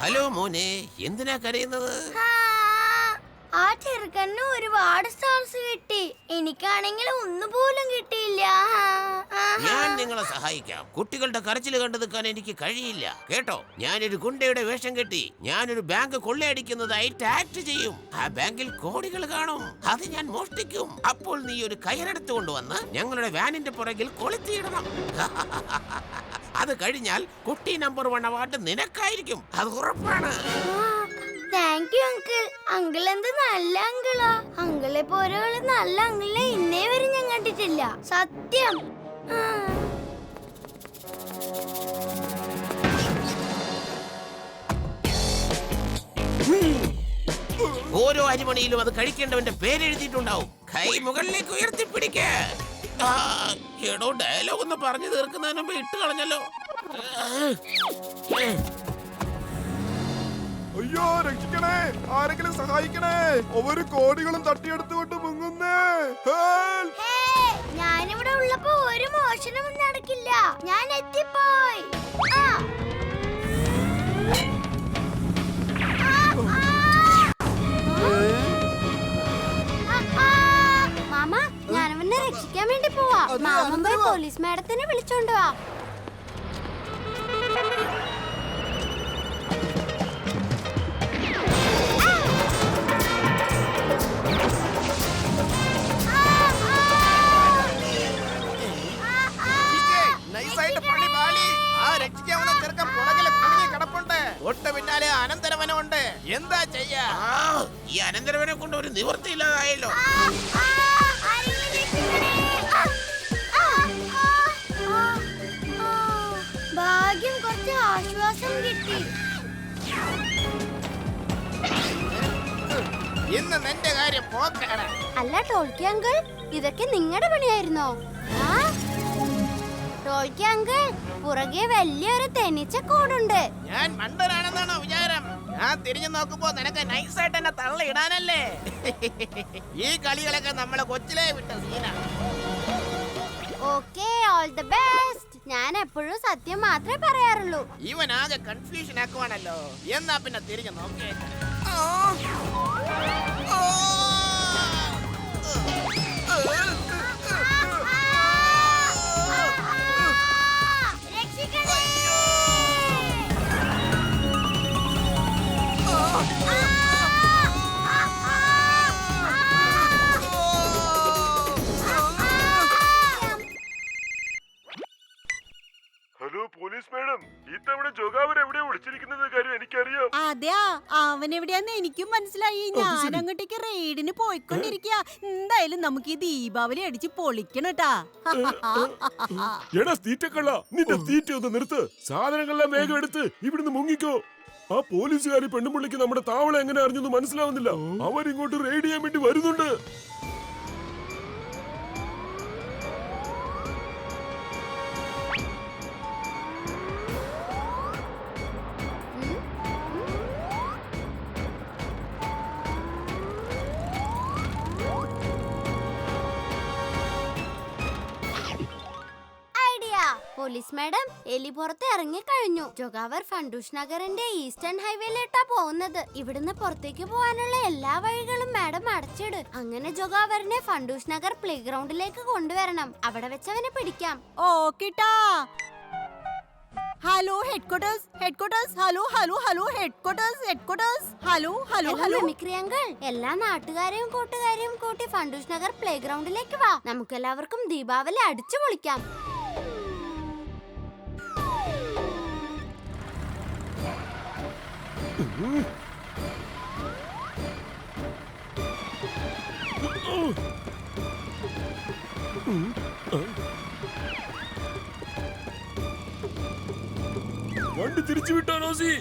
Hello മോനെ, എന്തിനാ കരയുന്നത്? ആ ചെറുക്കന് ഒരുപാട് സ്റ്റാർസ് കിട്ടി, എനിക്കാണെങ്കിൽ ഒന്നുപോലും കിട്ടിയില്ല. ഞാൻ നിങ്ങളെ സഹായിക്കാം. കുട്ടികളുടെ കരച്ചിൽ കണ്ടു നിൽക്കാൻ എനിക്ക് കഴിയില്ല കേട്ടോ. ഞാനൊരു ഗുണ്ടയുടെ വേഷം കെട്ടി ഞാനൊരു ബാങ്ക് കൊള്ളയടിക്കുന്നതായിട്ട് ആക്ട് ചെയ്യും. ആ ബാങ്കിൽ കോടികൾ കാണും, അത് ഞാൻ മോഷ്ടിക്കും. അപ്പോൾ നീ ഒരു കയറെടുത്ത് കൊണ്ടുവന്ന് ഞങ്ങളുടെ വാനിന്റെ പുറകിൽ കൊളുത്തിയിടണം. അത് കഴിഞ്ഞാൽ കുട്ടി നമ്പർ 1 അവാർഡ് നിനക്കായിരിക്കും, അത് ഉറപ്പാണ്. Thank you uncle. അങ്കിൾ എന്ത് നല്ല അങ്കിളാ. അങ്കിളെ പോലെ നല്ല അങ്കിളിനെ ഇന്നേ വരെ ഞാൻ കണ്ടിട്ടില്ല, സത്യം. ഓരോ അരിമണിയിലും അത് കഴിക്കേണ്ടവന്റെ പേരെഴുതിയിട്ടുണ്ടാവും. കൈ മുകളിലേക്ക് ഉയർത്തിപ്പിടിക്ക. എടോ, ഡയലോഗ് ഒന്ന് പറഞ്ഞു തീർക്കുന്നതിന് മുമ്പ് ഇട്ട് കളഞ്ഞല്ലോ. അയ്യോ, രക്ഷിക്കണേ, ആരെങ്കിലും സഹായിക്കണേ, അവര് കോടികളും തട്ടിയെടുത്തുകൊണ്ട് മുങ്ങുന്നേ. ഞാനിവിടെ ഉള്ളപ്പോ ഒരു മോഷണവും നടക്കില്ല, ഞാൻ എത്തിപ്പോയി. മാമ, ഞാനവനെ രക്ഷിക്കാൻ വേണ്ടി പോവാ. മാമൻ പോയി പോലീസ് മാഡത്തിനെ വിളിച്ചോണ്ട് വാ. പിന്നാലെ അനന്തരവനുണ്ട്, എന്താ ചെയ്യാ? ഈ അനന്തരവനെ കൊണ്ട് ഒരു നിവൃത്തിയില്ലാതായല്ലോ. ഭാഗ്യം, കുറച്ച് ആശ്വാസം കിട്ടി. ഇന്ന് നിന്റെ കാര്യം പോക്കാണ്. അല്ല ടോൾക്കി അങ്കിൾ, ഇതൊക്കെ നിങ്ങളുടെ പണിയായിരുന്നോ? ടോൾക്കി അങ്കിൾ, പുറകെ വലിയൊരു തെന്നിച്ച കൂടുണ്ട്. ഞാൻ മണ്ടനാണെന്നാണോ വിചാരം? ഞാൻ തിരിഞ്ഞു നോക്കുമ്പോ നിനക്ക് നൈസായിട്ട് എന്നെ തള്ളിയിടാനല്ലേ? ഈ കളികളൊക്കെ നമ്മളെ കൊച്ചിലേ വിട്ട സീനാണ്. Okay, all the best. ഞാൻ എപ്പോഴും സത്യം മാത്രമേ പറയാറുള്ളൂ. ഇവൻ ആകെ കൺഫ്യൂഷൻ ആക്കുവാണല്ലോ. എന്നാ പിന്നെ തിരിഞ്ഞു നോക്കേ. ഹലോ പോലീസ് മാഡം, ഇത്തവണ ജോഗാവർ എവിടെയാ ഒളിച്ചിരിക്കുന്നത് കാര്യം എനിക്കറിയാം. അതെയാ, അവൻ എവിടെയാന്ന് എനിക്കും മനസ്സിലായി. ഞാൻ അങ്ങോട്ടേക്ക് റെയ്ഡിന് പോയിക്കൊണ്ടിരിക്കുക. എന്തായാലും നമുക്ക് ഈ ദീപാവലി അടിച്ച് പൊളിക്കണട്ടാ. എടാ തീറ്റക്കള്ള, നിന്റെ തീറ്റ ഒന്ന് നിർത്ത്. സാധനങ്ങളെല്ലാം വേഗം എടുത്ത് ഇവിടുന്ന് മുങ്ങിക്കോ. ആ പോലീസുകാരി പെണ്ണുമുള്ളിക്ക് നമ്മുടെ താവളം എങ്ങനെ അറിഞ്ഞെന്ന് മനസ്സിലാവുന്നില്ല. അവരിങ്ങോട്ട് റെയ്ഡ് ചെയ്യാൻ വേണ്ടി വരുന്നുണ്ട്. പോലീസ് മാഡം, എലിപുറത്ത് ഇറങ്ങിക്കഴിഞ്ഞു. ജോഗാവർ ഫണ്ടൂഷ് നഗറിന്റെ ഈസ്റ്റേൺ ഹൈവേയിലോട്ടാ പോകുന്നത്. ഇവിടുന്ന് പുറത്തേക്ക് പോകാനുള്ള എല്ലാ വഴികളും മാഡം അടച്ചിട്. അങ്ങനെ ജോഗാവറിനെ ഫണ്ടൂഷ് നഗർ പ്ലേ ഗ്രൗണ്ടിലേക്ക് കൊണ്ടുവരണം. അവിടെ വെച്ചവനെ പിടിക്കാം. ഓക്കേട്ടാ. Hello headquarters, headquarters. Hello hello hello headquarters, headquarters. Hello hello hello mimicry uncle, എല്ലാ നാട്ടുകാരെയും കൂട്ടുകാരെയും കൂട്ടി ഫണ്ടൂഷ് നഗർ പ്ലേ ഗ്രൗണ്ടിലേക്ക് വാ. നമുക്കെല്ലാവർക്കും ദീപാവലി അടിച്ചു പൊളിക്കാം. വണ്ടി തിരിച്ചു വിട്ടോ റോസി.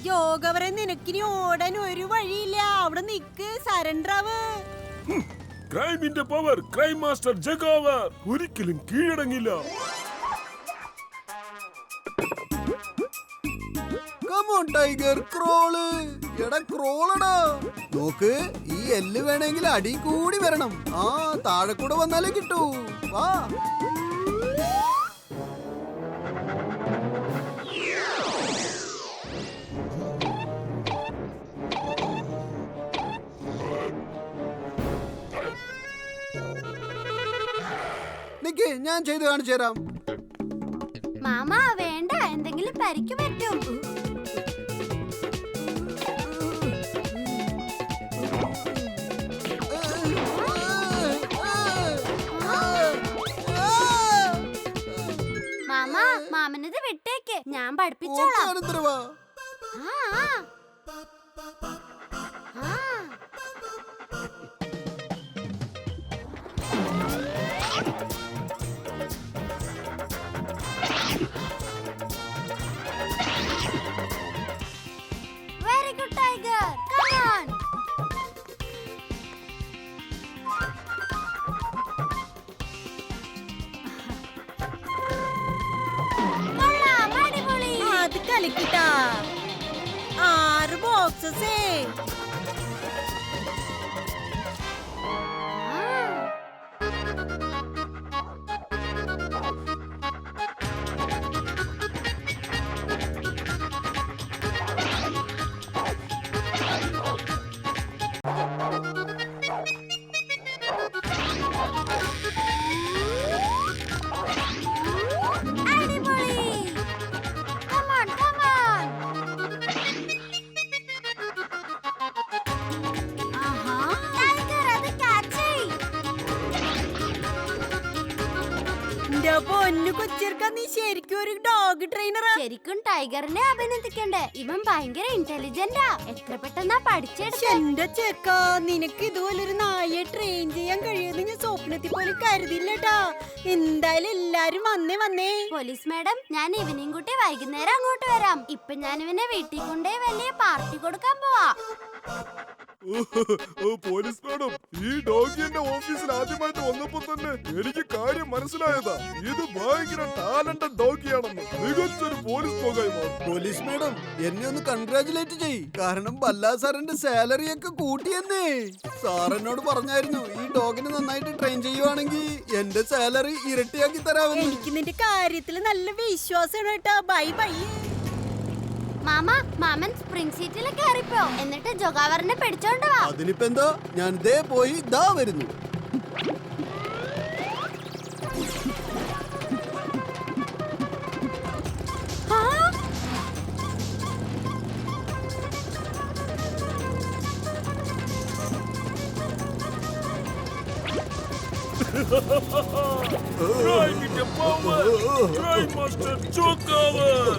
യോഗവരെ, നിനക്കിനി ഓടാൻ ഒരു വഴിയില്ല. അവിടെ നിക്ക്, സറണ്ടർ ആവ്. ക്രൈമിന്റെ പവർ ക്രൈം മാസ്റ്റർ ജഗാവർ ഒരിക്കലും കീഴടങ്ങില്ല. ടൈഗർ ക്രോള് എടാ ക്രോളടാ നോക്ക്, ഈ എല്ല് വേണമെങ്കിൽ അടി കൂടി വരണം. ആ താഴെ കൂടെ വന്നാലേ കിട്ടൂ. വാ നിക്ക്, ഞാൻ ചെയ്ത് കാണിച്ചു തരാം. മാമ വേണ്ട, എന്തെങ്കിലും പരിക്ക് പറ്റും. മാമ മാമനത് വിട്ടേക്ക്, ഞാൻ പഠിപ്പിച്ചോളാം. ആ, ആ. ആ. Very good, Tiger. Come on. കൊള്ളാം, അടിപൊളി. അത് കളിക്കട്ടാ. 6 ബോക്സസേ. അടിപൊളി. Come on, come on. Aaha. Tiger, അത് catch ചെയ്. എന്റെ പൊന്നു കൊച്ചിർക്ക, നീ ശരിക്കും ഒരു ഡോഗ് ട്രെയിനറാ. ശരിക്കും ടൈഗറിനെ അഭിനന്ദിക്കണ്ടേ, ഇവൻ ഭയങ്കര ഇന്റലിജന്റാ. എത്ര പെട്ടെന്നാ പഠിച്ചെടുത്തേ. എന്റെ ചെക്ക, നിനക്ക് ഇതുപോലൊരു നായയെ ട്രെയിൻ ചെയ്യാൻ കഴിയുമെന്ന് ഞാൻ സ്വപ്നത്തിൽ പോലും കരുതില്ലട്ടാ. എന്തായാലും എല്ലാരും വന്നേ. പോലീസ് മാഡം, ഞാൻ ഇവനെയും കൂട്ടി വൈകുന്നേരം അങ്ങോട്ട് വരാം. ഇപ്പൊ ഞാൻ ഇവനെ വീട്ടിൽ കൊണ്ടേ വലിയ പാർട്ടി കൊടുക്കാൻ പോവാ. പോലീസ് മാഡം, ഈ ഡോഗി എന്റെ ഓഫീസിൽ ആദ്യമായിട്ട് വന്നപ്പോ തന്നെ എനിക്ക് കാര്യം മനസ്സിലായതാ. ഇത് ഭയങ്കര ടാലന്റഡ് ഡോഗിയാണെന്ന്. മികച്ചൊരു പോലീസ് ഡോഗായി മാറും. പോലീസ് മാഡം, എന്നെ ഒന്ന് കൺഗ്രാചുലേറ്റ് ചെയ്. കാരണം ബല്ലാ സാറിന്റെ സാലറി ഒക്കെ കൂട്ടിയെന്നേ. സാർ എന്നോട് പറഞ്ഞായിരുന്നു ഈ ഡോഗിനെ നന്നായിട്ട് ട്രെയിൻ ചെയ്യുവാണെങ്കിൽ എന്റെ സാലറി ഇരട്ടിയാക്കി തരാമെന്ന്. എനിക്ക് നിന്റെ കാര്യത്തിൽ നല്ല വിശ്വാസമാണ് കേട്ടാ. Bye bye. മാമൻ സ്പ്രിംഗ് സീറ്റിൽ കയറിപ്പോ, എന്നിട്ട് ജോഗാവറിനെ പിടിച്ചോണ്ട് വാ. അതിനിപ്പോ എന്താ, ഞാൻ ദേ പോയി ദാ വരുന്നു. ആ? ക്രൈമിന്റെ പവർ ക്രൈം മാസ്റ്റർ ജഗാവർ.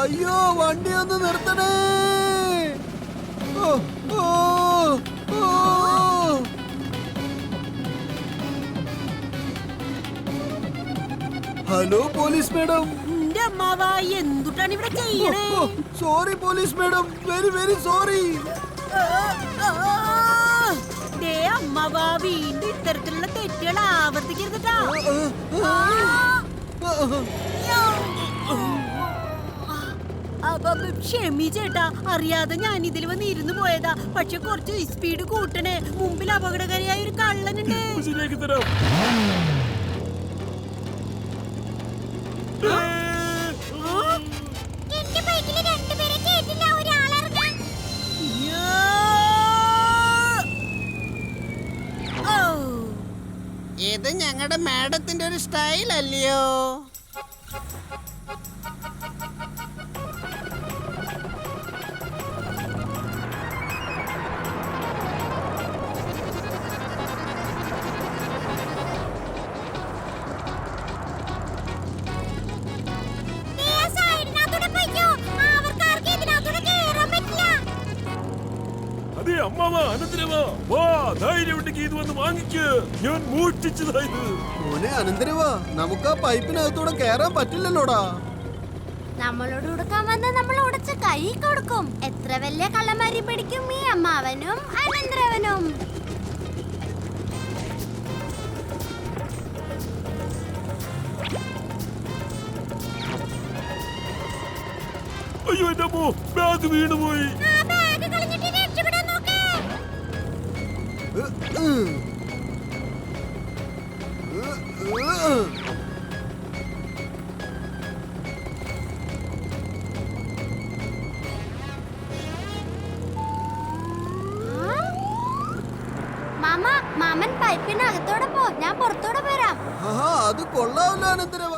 അയ്യോ, വണ്ടി ഒന്ന് നിർത്തണേ. ഓ, ഓ, ഓ. Hello police madam. എന്റെ അമ്മാവാ, എന്തുട്ടാണ് ഇവിടെ ചെയ്യണേ? Sorry police madam, very very sorry. ദേ അമ്മാവാ, വീണ്ടും ഇത്തരത്തിലുള്ള തെറ്റുകൾ ആവർത്തിക്കരുതട്ടാ. ക്ഷമി ചേട്ടാ, അറിയാതെ ഞാൻ ഇതിൽ വന്ന് ഇരുന്ന് പോയതാ. പക്ഷെ കുറച്ച് സ്പീഡ് കൂട്ടണേ, മുമ്പിൽ അപകടകാരിയായ ഒരു കള്ളനുണ്ട്. ശരിയാക്കി തരാം. എന്റെ ബൈക്കിൽ രണ്ടുപേരെ കേട്ടില്ല, ഒരാളിറങ്ങാൻ. ഇത് ഞങ്ങളുടെ മാഡത്തിന്റെ ഒരു സ്റ്റൈൽ അല്ലയോ? അതെ അമ്മാവാ, അനന്തരവാ, വാ, ധൈര്യം ഉണ്ടെങ്കിൽ ഇത് വന്ന് വാങ്ങിക്ക്. ഞാൻ മോഷ്ടിച്ചതായത്. മോനെ അനന്തരവാ, നമുക്ക് ആ പൈപ്പിനകത്തൂടെ കേറാൻ പറ്റില്ലല്ലോടാ. നമ്മളോട് ഉടുക്കാൻ വന്ന് നമ്മൾ ഉടച്ച് കൈ കൊടുക്കും. എത്ര വലിയ കള്ളന്മാരി പിടിക്കും ഈ അമ്മാവനും അനന്തരവനും. അയ്യോ എന്റെ അമ്മോ, ബാഗ് വീണുപോയി. മാമൻ പൈപ്പിനകത്തോടെ പോ, ഞാൻ പുറത്തോടെ വരാം. അത് കൊള്ളാമല്ലോ അനന്തരവ.